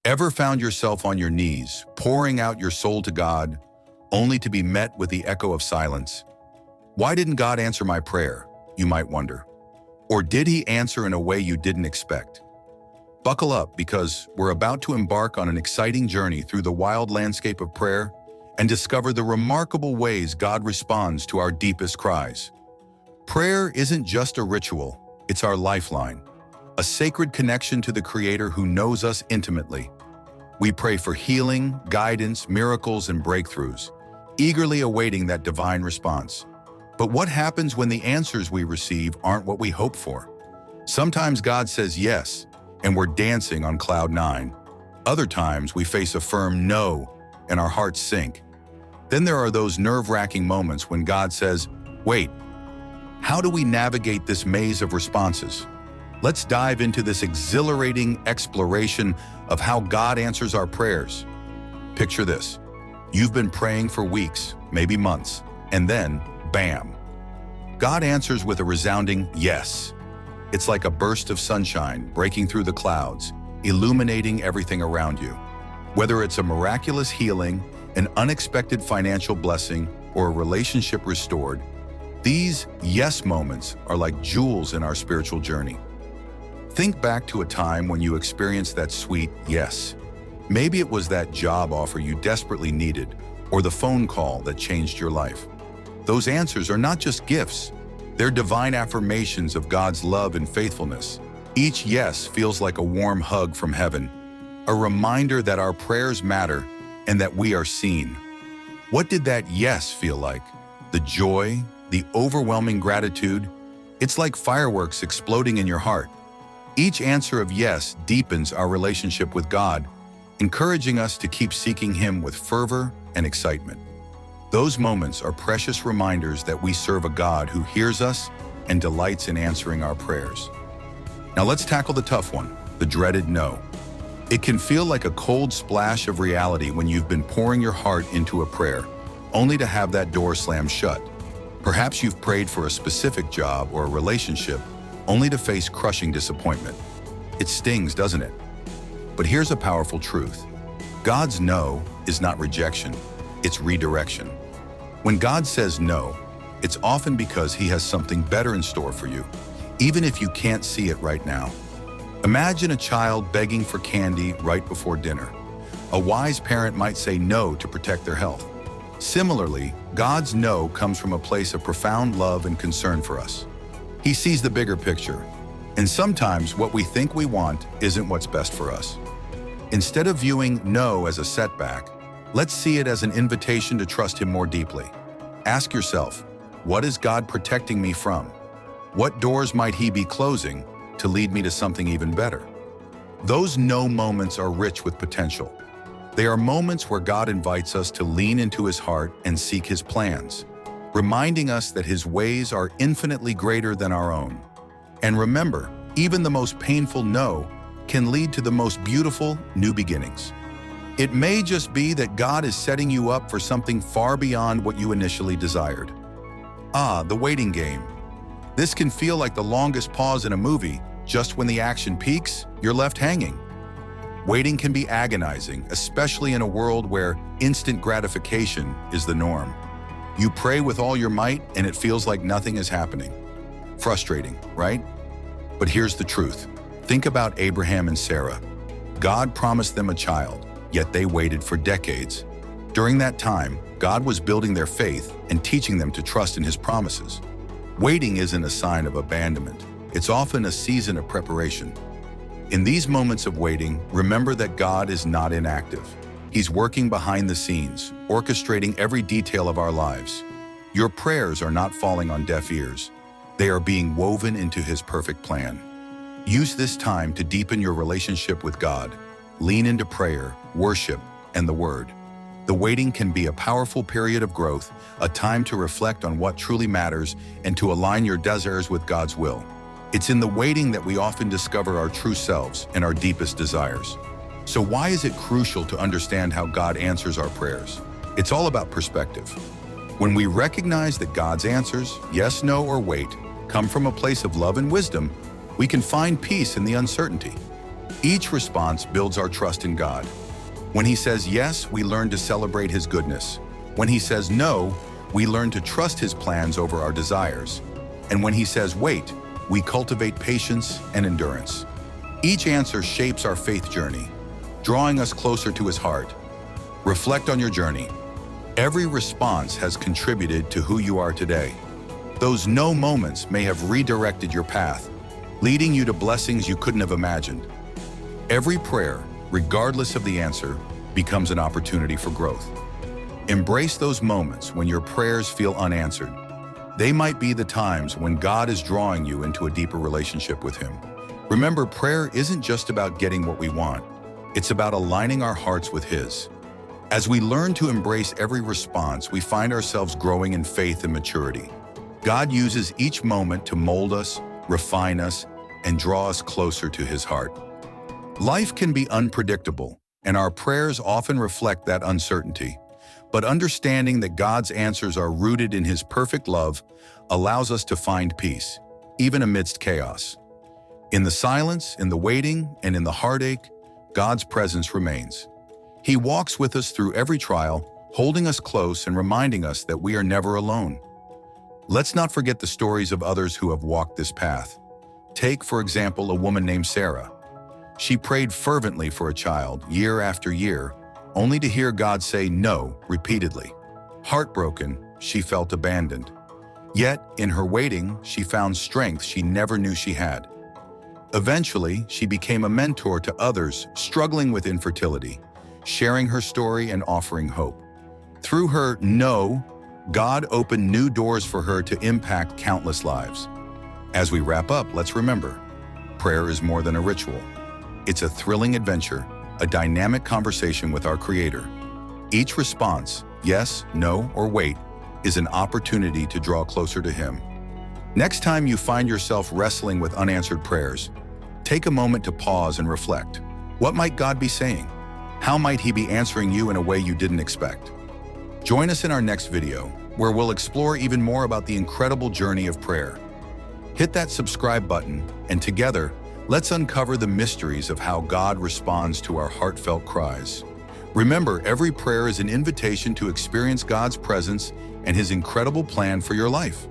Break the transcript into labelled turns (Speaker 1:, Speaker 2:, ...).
Speaker 1: Ever found yourself on your knees, pouring out your soul to God, only to be met with the echo of silence? Why didn't God answer my prayer, you might wonder? Or did he answer in a way you didn't expect? Buckle up, because we're about to embark on an exciting journey through the wild landscape of prayer and discover the remarkable ways God responds to our deepest cries. Prayer isn't just a ritual, it's our lifeline, a sacred connection to the Creator who knows us intimately. We pray for healing, guidance, miracles, and breakthroughs, eagerly awaiting that divine response. But what happens when the answers we receive aren't what we hope for? Sometimes God says yes, and we're dancing on cloud nine. Other times we face a firm no, and our hearts sink. Then there are those nerve-wracking moments when God says, wait, how do we navigate this maze of responses? Let's dive into this exhilarating exploration of how God answers our prayers. Picture this. You've been praying for weeks, maybe months, and then, bam! God answers with a resounding yes. It's like a burst of sunshine breaking through the clouds, illuminating everything around you. Whether it's a miraculous healing, an unexpected financial blessing, or a relationship restored, these yes moments are like jewels in our spiritual journey. Think back to a time when you experienced that sweet yes. Maybe it was that job offer you desperately needed, or the phone call that changed your life. Those answers are not just gifts, they're divine affirmations of God's love and faithfulness. Each yes feels like a warm hug from heaven, a reminder that our prayers matter and that we are seen. What did that yes feel like? The joy, the overwhelming gratitude? It's like fireworks exploding in your heart. Each answer of yes deepens our relationship with God, encouraging us to keep seeking Him with fervor and excitement. Those moments are precious reminders that we serve a God who hears us and delights in answering our prayers. Now let's tackle the tough one, the dreaded no. It can feel like a cold splash of reality when you've been pouring your heart into a prayer, only to have that door slam shut. Perhaps you've prayed for a specific job or a relationship, only to face crushing disappointment. It stings, doesn't it? But here's a powerful truth. God's no is not rejection, it's redirection. When God says no, it's often because He has something better in store for you, even if you can't see it right now. Imagine a child begging for candy right before dinner. A wise parent might say no to protect their health. Similarly, God's no comes from a place of profound love and concern for us. He sees the bigger picture, and sometimes what we think we want isn't what's best for us. Instead of viewing no as a setback, let's see it as an invitation to trust Him more deeply. Ask yourself, what is God protecting me from? What doors might He be closing to lead me to something even better? Those no moments are rich with potential. They are moments where God invites us to lean into His heart and seek His plans, reminding us that His ways are infinitely greater than our own. And remember, even the most painful no can lead to the most beautiful new beginnings. It may just be that God is setting you up for something far beyond what you initially desired. The waiting game. This can feel like the longest pause in a movie. Just when the action peaks, you're left hanging. Waiting can be agonizing, especially in a world where instant gratification is the norm. You pray with all your might, and it feels like nothing is happening. Frustrating, right? But here's the truth. Think about Abraham and Sarah. God promised them a child, yet they waited for decades. During that time, God was building their faith and teaching them to trust in His promises. Waiting isn't a sign of abandonment. It's often a season of preparation. In these moments of waiting, remember that God is not inactive. He's working behind the scenes, orchestrating every detail of our lives. Your prayers are not falling on deaf ears. They are being woven into His perfect plan. Use this time to deepen your relationship with God. Lean into prayer, worship, and the Word. The waiting can be a powerful period of growth, a time to reflect on what truly matters and to align your desires with God's will. It's in the waiting that we often discover our true selves and our deepest desires. So why is it crucial to understand how God answers our prayers? It's all about perspective. When we recognize that God's answers, yes, no, or wait, come from a place of love and wisdom, we can find peace in the uncertainty. Each response builds our trust in God. When He says yes, we learn to celebrate His goodness. When He says no, we learn to trust His plans over our desires. And when He says wait, we cultivate patience and endurance. Each answer shapes our faith journey, drawing us closer to His heart. Reflect on your journey. Every response has contributed to who you are today. Those no moments may have redirected your path, leading you to blessings you couldn't have imagined. Every prayer, regardless of the answer, becomes an opportunity for growth. Embrace those moments when your prayers feel unanswered. They might be the times when God is drawing you into a deeper relationship with Him. Remember, prayer isn't just about getting what we want. It's about aligning our hearts with His. As we learn to embrace every response, we find ourselves growing in faith and maturity. God uses each moment to mold us, refine us, and draw us closer to His heart. Life can be unpredictable, and our prayers often reflect that uncertainty. But understanding that God's answers are rooted in His perfect love allows us to find peace, even amidst chaos. In the silence, in the waiting, and in the heartache, God's presence remains. He walks with us through every trial, holding us close and reminding us that we are never alone. Let's not forget the stories of others who have walked this path. Take, for example, a woman named Sarah. She prayed fervently for a child year after year, only to hear God say no repeatedly. Heartbroken, she felt abandoned. Yet, in her waiting, she found strength she never knew she had. Eventually, she became a mentor to others struggling with infertility, sharing her story and offering hope. Through her no, God opened new doors for her to impact countless lives. As we wrap up, let's remember, prayer is more than a ritual. It's a thrilling adventure, a dynamic conversation with our Creator. Each response, yes, no, or wait, is an opportunity to draw closer to Him. Next time you find yourself wrestling with unanswered prayers, take a moment to pause and reflect. What might God be saying? How might He be answering you in a way you didn't expect? Join us in our next video, where we'll explore even more about the incredible journey of prayer. Hit that subscribe button, and together, let's uncover the mysteries of how God responds to our heartfelt cries. Remember, every prayer is an invitation to experience God's presence and His incredible plan for your life.